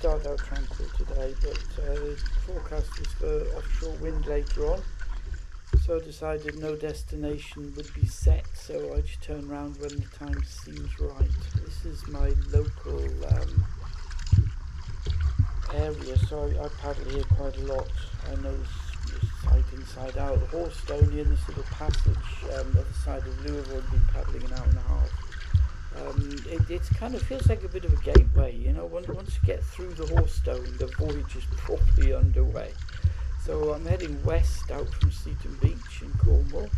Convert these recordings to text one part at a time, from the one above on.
started out tranquil today, but the forecast was for offshore wind later on, so I decided no destination would be set, so I just turn around when the time seems right. This is my local area, so I paddle here quite a lot. I know this side inside out. The Horstonian, this little passage other side of Louisville, I've been paddling an hour and a half. It kind of feels like a bit of a gateway, you know. Once you get through the Horstone, the voyage is properly underway. So I'm heading west out from Seaton Beach in Cornwall,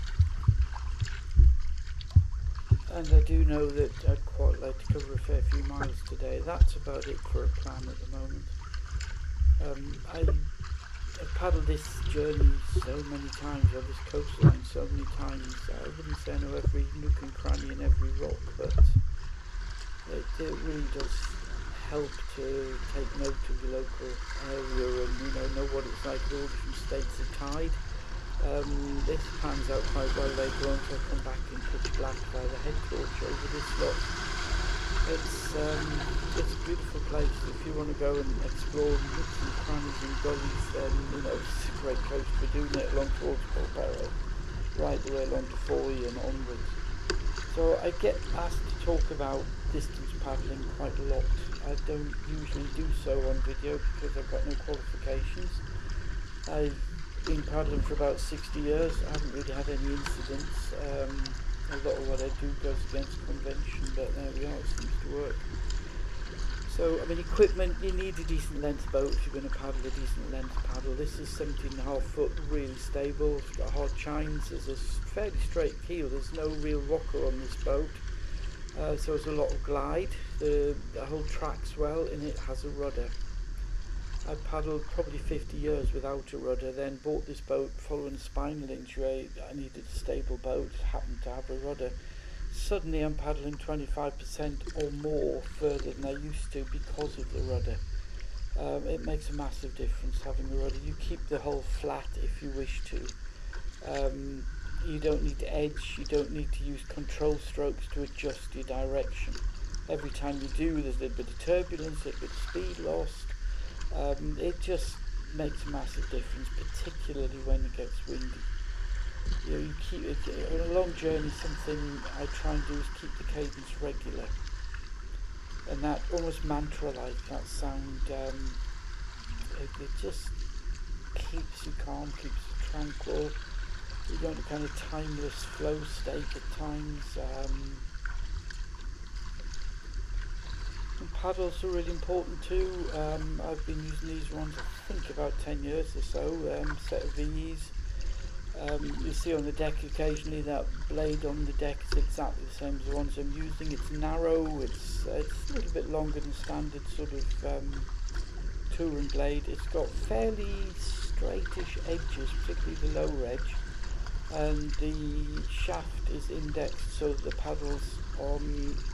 and I do know that I'd quite like to cover a fair few miles today. That's about it for a plan at the moment. I've paddled this journey so many times, or this coastline so many times. I wouldn't say I know every nook and cranny and every rock, but it really does help to take note of the local area and know what it's like at all different states of tide. This pans out quite well later on, so I come back in pitch black by the head torch over this lot. It's a beautiful place. If you want to go and explore nooks and crannies and gullies, then it's a great coast for doing it along towards Portmellonish, right the way along to Foy and onwards. So I get asked to talk about distance paddling quite a lot. I don't usually do so on video because I've got no qualifications. I've been paddling for about 60 years. I haven't really had any incidents. A lot of what I do goes against convention, but there we are, it seems to work. So, equipment, you need a decent length boat if you're going to paddle a decent length paddle. This is 17.5 foot, really stable. It's got hard chines, there's a fairly straight keel, there's no real rocker on this boat. So there's a lot of glide. The whole track's well, and it has a rudder. I paddled probably 50 years without a rudder, then bought this boat following a spinal injury. I needed a stable boat, happened to have a rudder. Suddenly I'm paddling 25% or more further than I used to because of the rudder. It makes a massive difference having a rudder. You keep the hull flat if you wish to. You don't need to edge, you don't need to use control strokes to adjust your direction. Every time you do, there's a little bit of turbulence, a little bit of speed lost. It just makes a massive difference, particularly when it gets windy. You keep it on a long journey. Something I try and do is keep the cadence regular, and that almost mantra-like, that sound. It just keeps you calm, keeps you tranquil. You go into kind of timeless flow state at times. And paddles are really important too. I've been using these ones I think about 10 years or so, set of VEs. You see on the deck occasionally that blade on the deck is exactly the same as the ones I'm using. It's narrow, it's a little bit longer than standard sort of touring blade. It's got fairly straightish edges, particularly the lower edge, and the shaft is indexed so that the paddles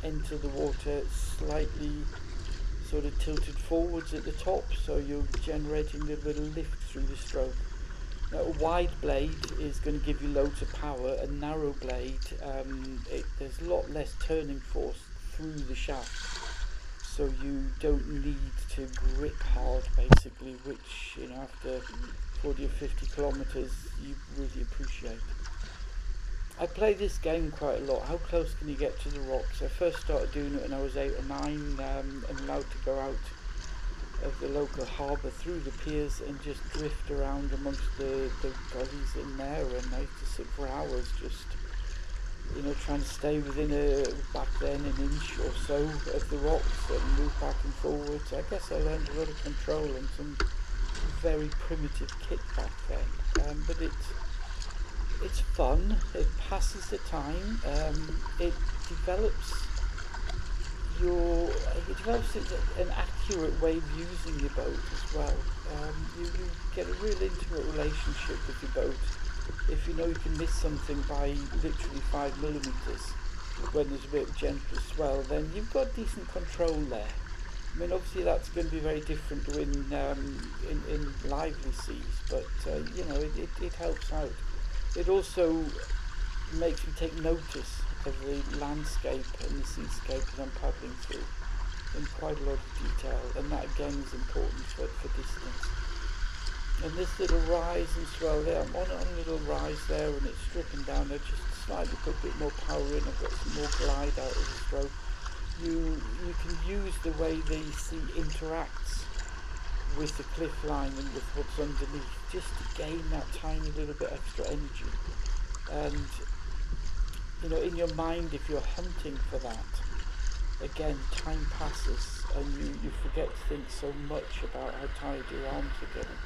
enter the water slightly sort of tilted forwards at the top, so you're generating a little bit of lift through the stroke. Now, a wide blade is going to give you loads of power. A narrow blade, there's a lot less turning force through the shaft, so you don't need to grip hard basically, which after 40 or 50 kilometers you really appreciate. I play this game quite a lot. How close can you get to the rocks? I first started doing it when I was 8 or 9, and allowed to go out of the local harbour through the piers and just drift around amongst the gullies in there, and I used to sit for hours just trying to stay within back then an inch or so of the rocks and move back and forwards. I guess I learned a lot of control and some very primitive kit back then, but it's fun, it passes the time, it develops an accurate way of using your boat as well. You get a real intimate relationship with your boat. If you know you can miss something by literally 5 millimeters when there's a bit of gentle swell, then you've got decent control there. Obviously that's going to be very different in lively seas, but it helps out. It also makes me take notice of the landscape and the seascape that I'm paddling through. in quite a lot of detail, and that again is important for distance. And this little rise and swell there, I'm on a little rise there and it's stripping down. I just slightly put a bit more power in. I've got some more glide out of the stroke. You can use the way the sea interacts with the cliff line and with what's underneath, just to gain that tiny little bit extra energy. And in your mind, if you're hunting for that, again, time passes and you forget to think so much about how tired your arms are getting.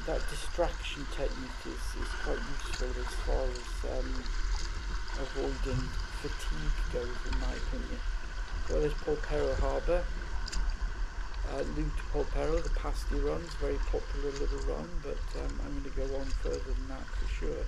That distraction technique is quite useful as far as avoiding fatigue goes, in my opinion. Well, there's Portmellonish Harbour, Loop to Portmellonish, the pasty run's very popular little run, but I'm going to go on further than that for sure.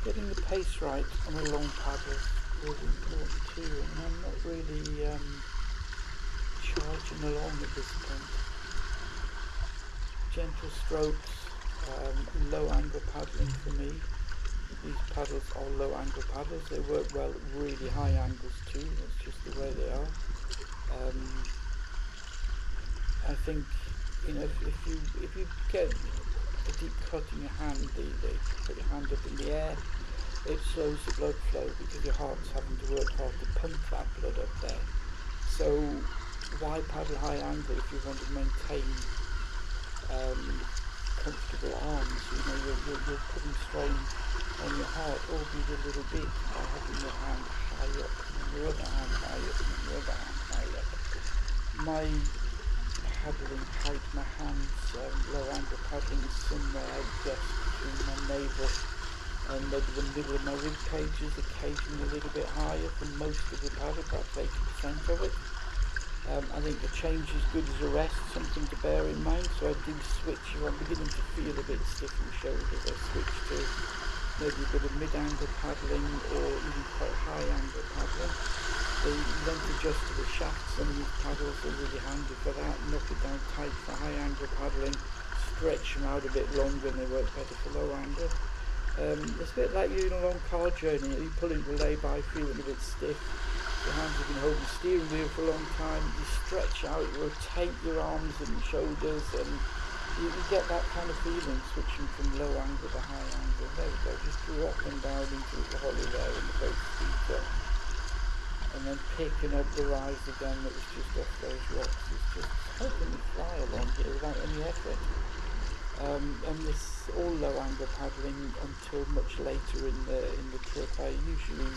Getting the pace right on a long paddle is really important too, and I'm not really charging along at this point. Gentle strokes, low angle paddling for me. These paddles are low angle paddles. They work well at really high angles too. That's just the way they are. I think if you get a deep cut in your hand, they put your hand up in the air, it slows the blood flow because your heart's having to work hard to pump that blood up there. So why paddle high angle if you want to maintain comfortable arms? You're putting strain on your heart, albeit a little bit, by having your hand high up and your other hand high up and your other hand high up. My paddling height, my hands, low angle paddling is somewhere just between my navel and maybe the middle of my rib cages, occasionally a little bit higher for most of the paddle, perhaps 80% of it. I think the change is good as a rest, something to bear in mind, so I do switch. If I'm beginning to feel a bit stiff in the shoulders, I switch to maybe a bit of mid-angle paddling or even quite high-angle paddling. The length adjustable shafts on these paddles are really handy for that. Knock it down tight for high angle paddling, stretch them out a bit longer and they work better for low angle. It's a bit like you're in a long car journey, you pull into a lay-by feeling a bit stiff, your hands have been holding the steering wheel for a long time, you stretch out, rotate your arms and shoulders, and you get that kind of feeling switching from low angle to high angle. There we go, just drop them down into the hollow there in the boat feet up. And then picking up the rise again that was just off those rocks. It's just helping me fly along here without any effort. And this all low angle paddling until much later in the trip. I usually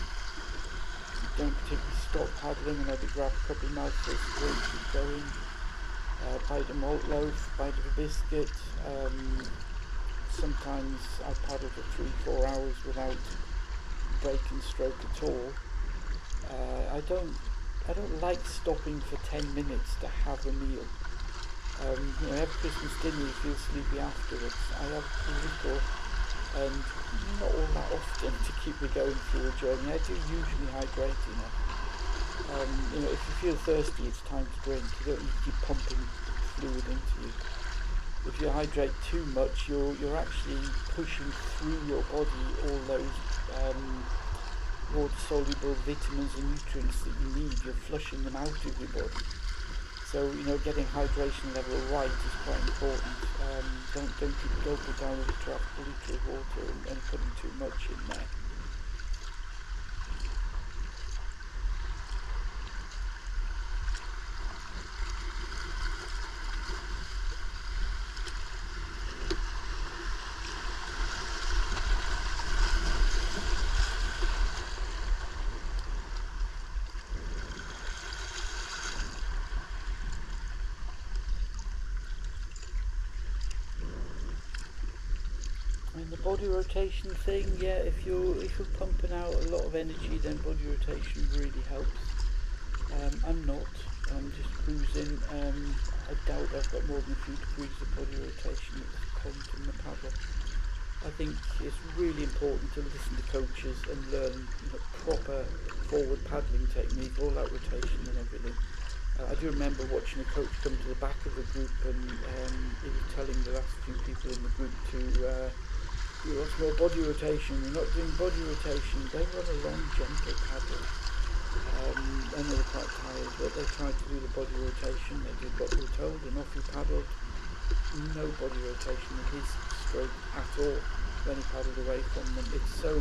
don't particularly stop paddling and maybe grab a couple of mouthfuls of drink, keep going. Bite a malt loaf, bite of a biscuit. Sometimes I paddle for 3-4 hours without breaking stroke at all. I don't like stopping for 10 minutes to have a meal. Have Christmas dinner, you feel sleepy afterwards. I have a little, and not all that often to keep me going through a journey. I do usually hydrate enough. If you feel thirsty, it's time to drink. You don't need to keep pumping fluid into you. If you hydrate too much, you're actually pushing through your body all those water-soluble vitamins and nutrients that you need. You're flushing them out of your body. So, getting hydration level right is quite important. Don't keep gulping down a liter of water and putting too much in there. And the body rotation thing, yeah, if you're pumping out a lot of energy, then body rotation really helps. I'm not. I'm just cruising. I doubt I've got more than a few degrees of body rotation at this point in the paddle. I think it's really important to listen to coaches and learn proper forward paddling technique, all that rotation and everything. I do remember watching a coach come to the back of the group and he was telling the last few people in the group to do lots more body rotation. We're not doing body rotation. They run a long, gentle paddle. And they were quite tired, but they tried to do the body rotation. They did what they were told, and off he paddled. No body rotation in his stroke at all when he paddled away from them. It's so,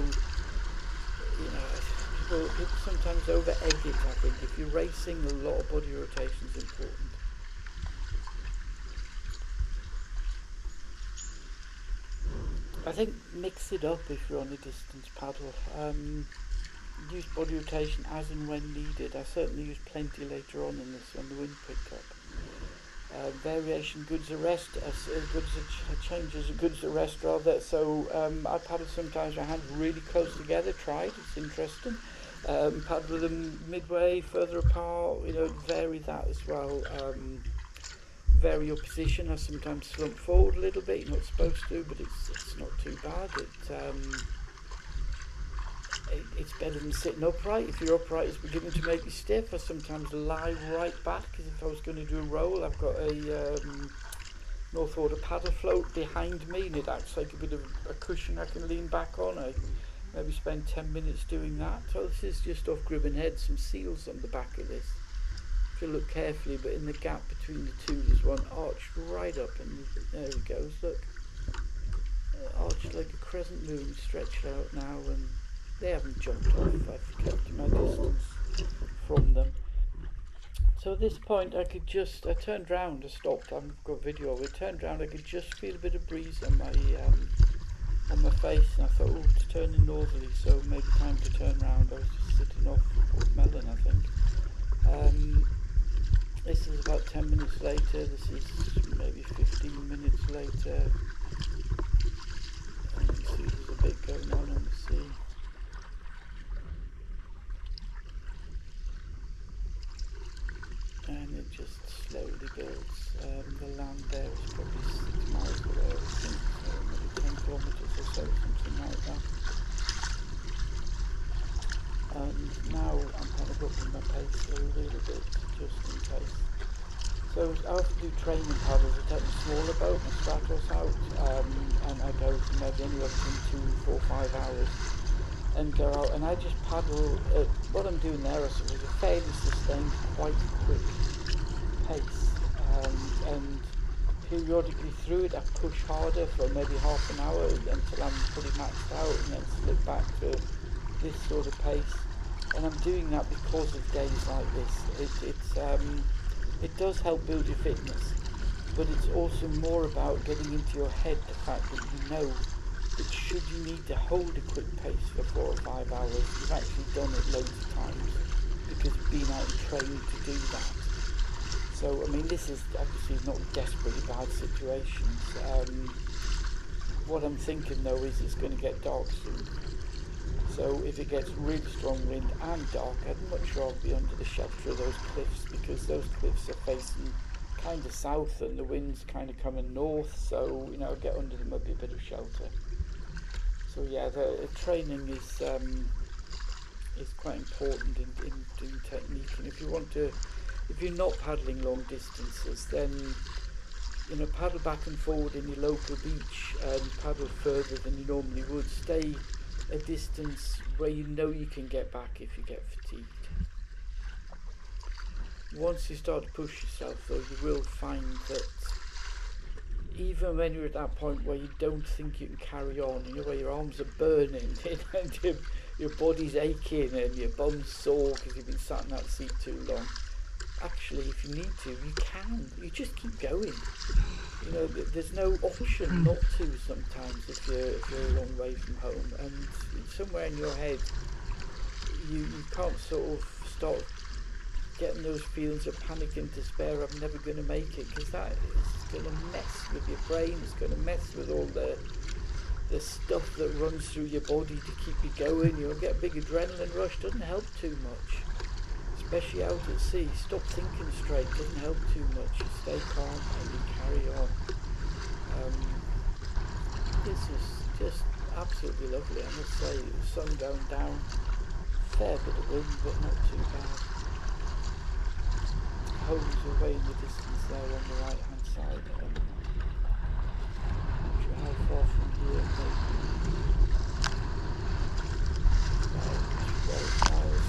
people sometimes over egg it. I think if you're racing, a lot of body rotation is important. I think mix it up if you're on a distance paddle. Use body rotation as and when needed. I certainly used plenty later on in this when the wind picked up. Variation good as a rest, as good as a change as good as a rest rather. So I paddle sometimes my hands really close together, tried, it's interesting. Paddle them midway, further apart, vary that as well. Vary your position. I sometimes slump forward a little bit, you're not supposed to, but it's not too bad. It's better than sitting upright. If you're upright, it's beginning to make you stiff. I sometimes lie right back as if I was going to do a roll. I've got a North Order paddle float behind me, and it acts like a bit of a cushion I can lean back on. I maybe spend 10 minutes doing that. So this is just off Gribbon Head, some seals on the back of this. If you look carefully, but in the gap between the two, there's one arched right up, and there he goes. Look, arched like a crescent moon, stretched out now, and they haven't jumped off. I've kept my distance from them. So at this point I turned round, I stopped, I've got video of it, turned round, I could just feel a bit of breeze on my face, and I thought, it's turning northerly, so maybe time to turn round. I was just sitting off Portmellonish, I think. This is about 10 minutes later, this is maybe 15 minutes later. You can see there's a bit going on the sea. And it just slowly builds. The land there is probably 6 miles away, I think, so maybe 10 kilometres or so, something like that. And now I'm kind of upping my pace a little bit, just in case. So I often do training paddles. I take my smaller boat, my Stratos out, and I go for maybe anywhere between 2, 4, 5 hours. And go out, and I just paddle at what I'm doing there is a fairly sustained, quite quick pace, and periodically through it I push harder for maybe half an hour until I'm pretty maxed out, and then slip back to this sort of pace. And I'm doing that because of days like this. It does help build your fitness, but it's also more about getting into your head the fact that you know that should you need to hold a quick pace for 4 or 5 hours, you've actually done it loads of times because you've been out and trained to do that. So, I mean, this is obviously not desperately bad situations. What I'm thinking though is it's going to get dark soon. So if it gets really strong wind and dark, I'd much rather be under the shelter of those cliffs, because those cliffs are facing kind of south and the wind's kind of coming north, so I'll get under them, might be a bit of shelter. So yeah, the training is quite important in doing technique. And if you're not paddling long distances, then paddle back and forward in your local beach and paddle further than you normally would. Stay a distance where you know you can get back if you get fatigued. Once you start to push yourself though, you will find that even when you're at that point where you don't think you can carry on, where your arms are burning and your body's aching and your bum's sore because you've been sat in that seat too long, actually if you need to, you can. You just keep going. There's no option not to sometimes if you're a long way from home, and somewhere in your head you can't sort of start getting those feelings of panic and despair, I'm never going to make it, because that is going to mess with your brain, it's going to mess with all the stuff that runs through your body to keep you going. You'll get a big adrenaline rush, doesn't help too much. It's especially out at sea. Stop thinking straight, doesn't help too much. You stay calm and you carry on. This is just absolutely lovely, I must say. The sun going down, fair bit of wind, but not too bad. Homes away in the distance there on the right hand side. Not sure how far from here, maybe about 12 miles.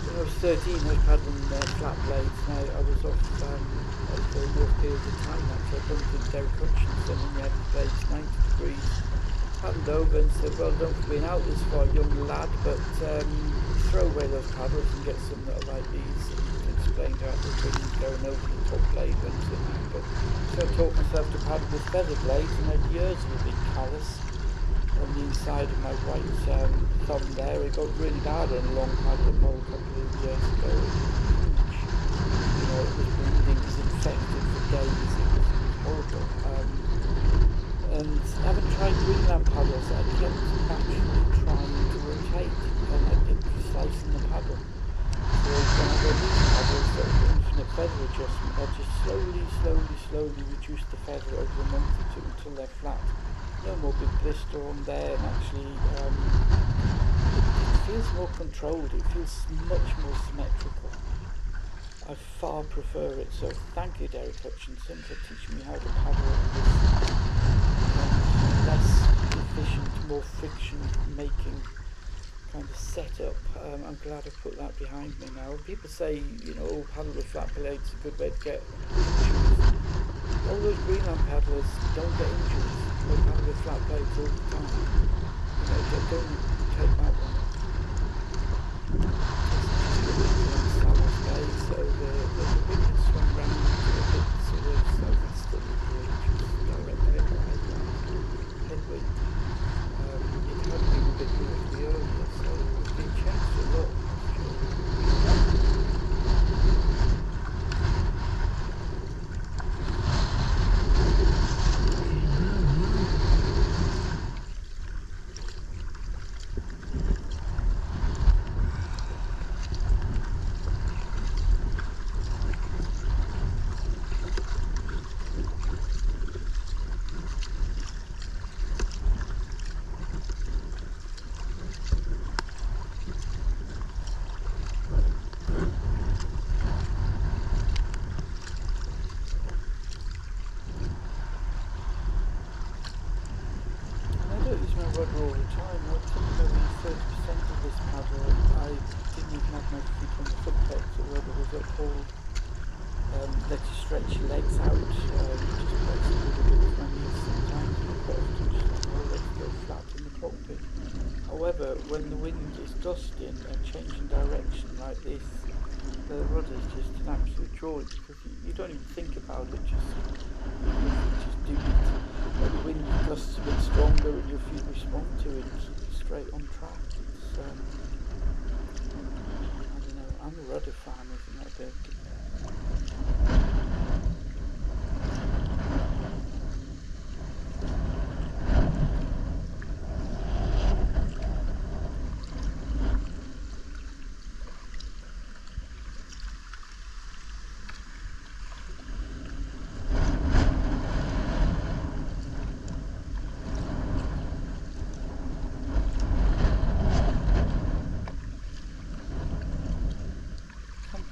When I was 13, I was paddling flat blades. Now I was off over North Fields of time actually. I bumped into Derek Hutchinson and he had his blades 90 degrees. Paddled over and said, well done for being out this far, young lad, but throw away those paddles and get some that are like these. And explained how the wind going over the top blade and that. But so I taught myself to paddle with feather blades and had years of a big callus on the inside of my right thumb there. It got really bad on a long paddle mold a couple of years ago. You know, it was bleeding, it was infected for days, it was horrible. And having tried Greenland paddles, I kept naturally trying to rotate and I kept slicing the paddle. So when I got these paddles that were infinite feather adjustment, I just slowly reduced the feather over a month or two until they're flat. No more big blister on there, and actually it feels more controlled, it feels much more symmetrical. I far prefer it, so thank you Derek Hutchinson for teaching me how to paddle this less efficient, more friction making kind of setup. I'm glad I put that behind me now. People say, you know, oh, paddle with flat blades is a good way to get injuries. All those Greenland paddlers don't get injuries. They paddle with flat blades all the time. You know, they don't take that one. So the wind has swung round a bit sort of southeasterly here, which is direct headwind. It had been a bit northerly earlier, so it's been changed a lot. Rudder all the time. I took maybe 30% of this paddle. I didn't even have my feet on the foot pegs. The rudder was uphold. Let you stretch your legs out. Just press a little bit with my knees sometimes. Quite often just let my legs go flat in the cockpit. However, when the wind is gusting and changing direction like this, the rudder is just an absolute joy because you don't even think about it. Just do it. When the wind gusts a bit stronger and your feet respond to it, keep it straight on track. It's, I don't know, I'm a rudder fan, isn't that big?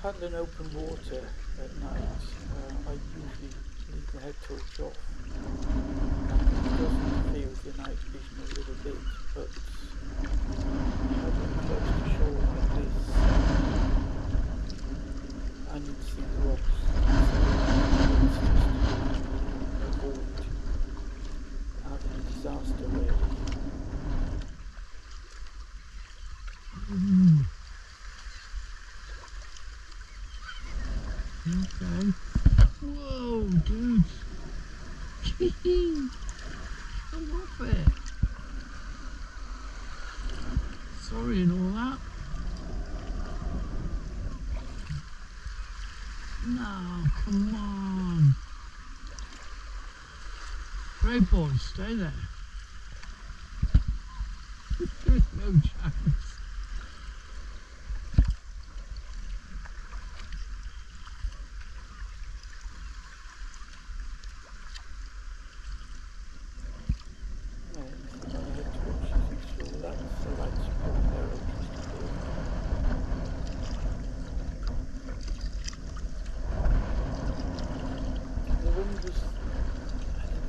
paddling open water at night, I usually leave the head torch off. It does interfere with your night vision a little bit, but paddling close to shore like this, I need to see the rocks, so it's just to avoid having a disaster really. Okay. Whoa, dude. Come off it. Sorry and all that. No, come on. Great boy, stay there. No chance.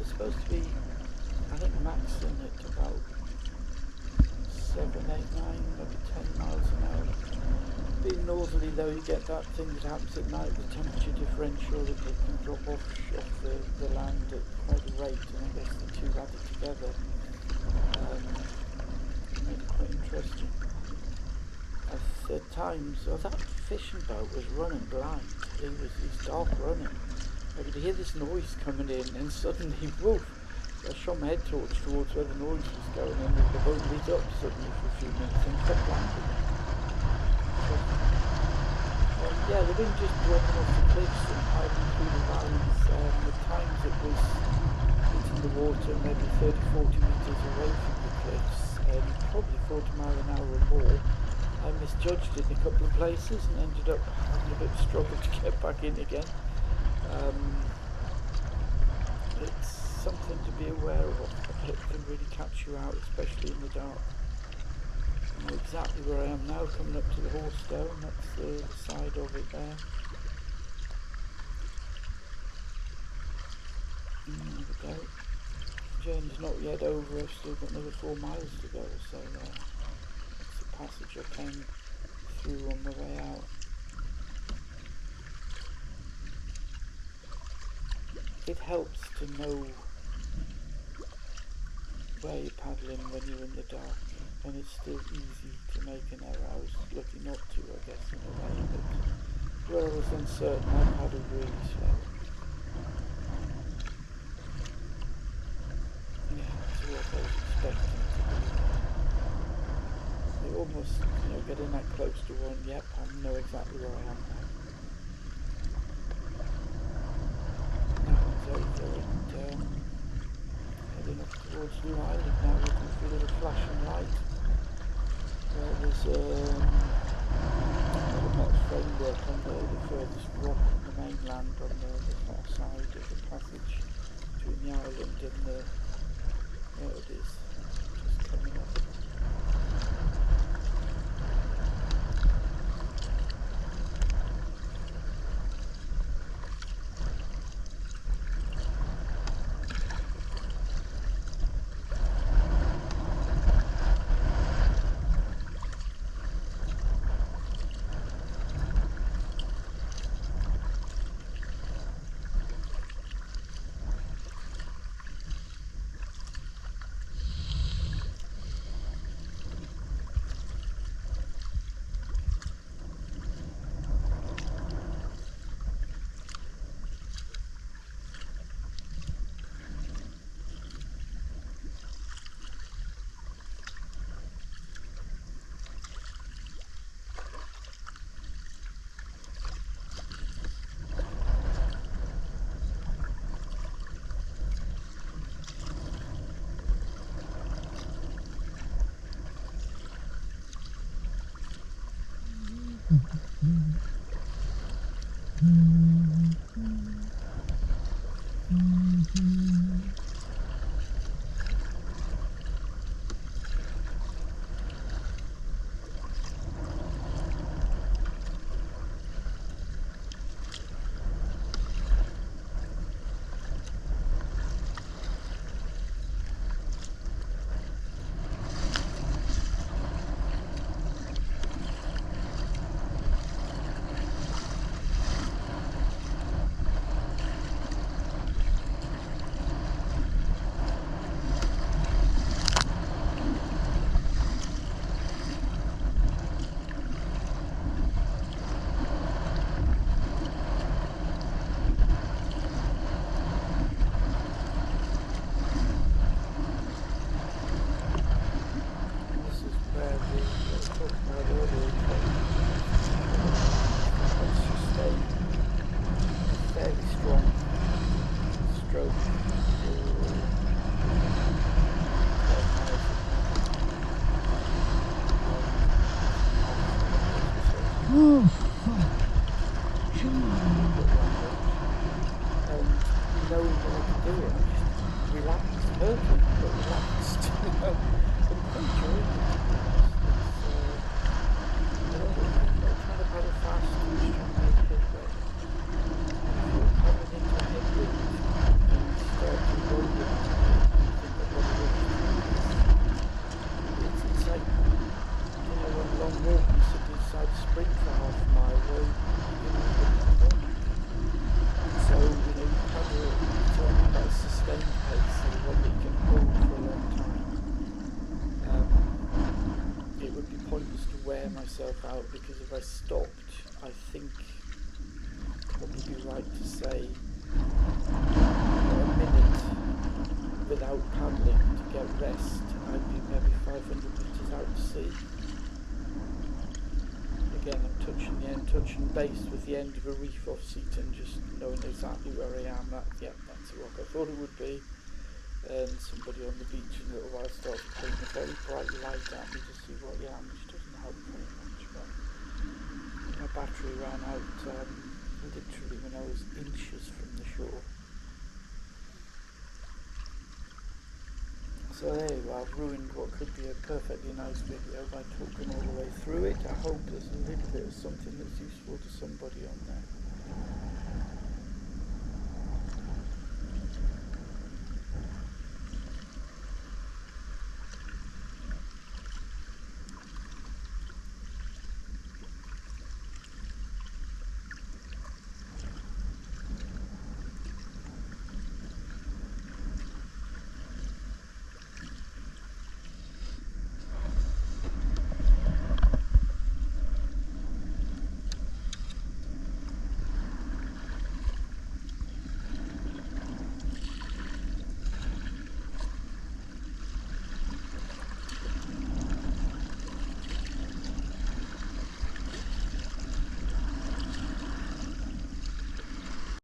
Supposed to be, I think, maxing at about 7, 8, 9, maybe 10 miles an hour. Being northerly though, you get that thing that happens at night, the temperature differential, that it can drop off the land at quite a rate, and I guess the two added together made it quite interesting. At times, that fishing boat was running blind. He's dark running. I could hear this noise coming in, and suddenly, woof! I shot my head torch towards where the noise was going, and the boat lit up suddenly for a few minutes and kept landing. Yeah, the wind just dropping off the cliffs and hiding through the valleys. At times it was hitting the water maybe 30, 40 metres away from the cliffs, probably 40 miles an hour or more. I misjudged it in a couple of places and ended up having a bit of struggle to get back in again. It's something to be aware of. It can really catch you out, especially in the dark. I know exactly where I am now, coming up to the Horstone. That's the side of it there. There we go. Journey's not yet over. I've still got another 4 miles to go, so that's the passage I came through on the way out. It helps to know where you're paddling when you're in the dark, and it's still easy to make an error. I was lucky not to, I guess, in a way, but where I was uncertain, I paddled really slow. Yeah, that's what I was expecting to do. You almost, getting that close to one, yep, I know exactly where I am now. Heading up towards New Island now, looking for a little flashing light. There's a metal framework on the furthest rock on the mainland on the far side of the passage between the island and there it is, just coming up. myself out, because if I stopped, I think I'd probably be right to say a minute without paddling to get rest, I'd be maybe 500 metres out to sea. Again, I'm touching base with the end of a reef off Seaton, just knowing exactly where I am. That's a rock I thought it would be. And somebody on the beach in a little while starts pointing a very bright light at me to see what I am, which doesn't help very much. But my battery ran out literally when I was inches from the shore. So there you are, I've ruined what could be a perfectly nice video by talking all the way through it. I hope there's a little bit of something that's useful to somebody on there.